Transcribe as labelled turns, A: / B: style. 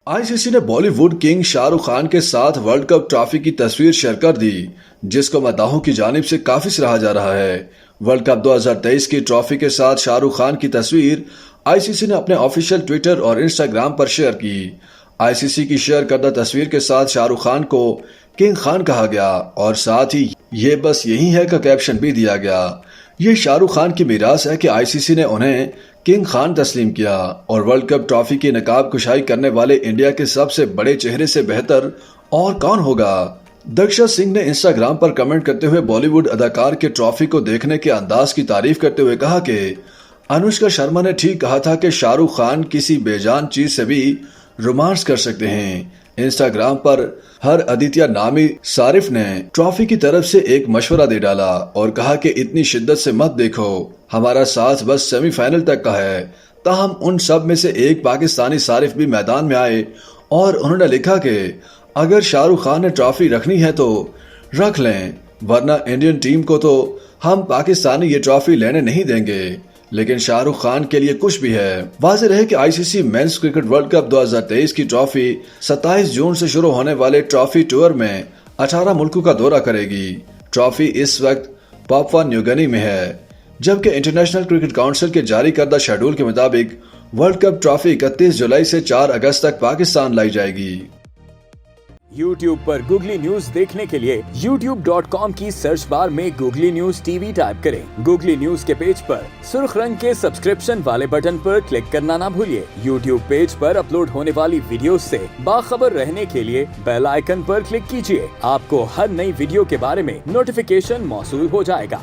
A: ICC ने Bollywood king Shahrukh Khan के साथ वर्ल्ड कप ट्रॉफी की तस्वीर शेयर कर दी, जिसको मदाहों की जानिब से काफी सराहा जा रहा है। वर्ल्ड कप 2023 की ट्रॉफी के साथ शाहरुख खान की तस्वीर आईसीसी ने अपने ऑफिशियल ट्विटर और इंस्टाग्राम पर शेयर की। आईसीसी की शेयर करदा तस्वीर के साथ शाहरुख खान को किंग खान कहा गया और साथ ही ये बस यही है का कैप्शन भी दिया गया। ये शाहरुख खान की मीरास है कि आईसीसी ने उन्हें किंग खान तस्लीम किया और वर्ल्ड कप ट्रॉफी की नकाब कुशाई करने वाले इंडिया के सबसे बड़े चेहरे से बेहतर और कौन होगा। दक्षा सिंह ने इंस्टाग्राम पर कमेंट करते हुए बॉलीवुड अदाकार के ट्रॉफी को देखने के अंदाज की तारीफ करते हुए कहा कि अनुष्का शर्मा ने ठीक कहा था कि शाहरुख खान किसी बेजान चीज से भी रोमांस कर सकते हैं। इंस्टाग्राम पर हर आदित्य नामी सारिफ ने ट्रॉफी की तरफ से एक मशवरा दे डाला और कहा कि इतनी शिद्दत से मत देखो, हमारा साथ बस सेमीफाइनल तक का है। ताहम उन सब में से एक पाकिस्तानी सारिफ भी मैदान में आए और उन्होंने लिखा कि अगर शाहरुख खान ने ट्रॉफी रखनी है तो रख लें, वरना इंडियन टीम को तो हम पाकिस्तानी ये ट्रॉफी लेने नहीं देंगे। लेकिन शाहरुख खान के लिए कुछ भी है। वाज़ेह रहे कि ICC men's cricket world cup 2023 की ट्रॉफी 27 जून से शुरू होने वाले ट्रॉफी टूर में 18 मुल्कों का दौरा करेगी। ट्रॉफी इस वक्त पापुआ न्यू गिनी में है, जबकि इंटरनेशनल क्रिकेट काउंसिल के जारी करदा शेड्यूल के मुताबिक वर्ल्ड कप ट्रॉफी 31 जुलाई से 4 अगस्त तक पाकिस्तान लाई जाएगी।
B: YouTube पर गूगली न्यूज देखने के लिए youtube.com की सर्च बार में गूगली न्यूज टीवी टाइप करें। गूगली न्यूज के पेज पर सुर्ख रंग के सब्सक्रिप्शन वाले बटन पर क्लिक करना ना भूलिए। YouTube पेज पर अपलोड होने वाली वीडियोस से बाखबर रहने के लिए बेल आइकन पर क्लिक कीजिए। आपको हर नई वीडियो के बारे में नोटिफिकेशन मौसूल हो जाएगा।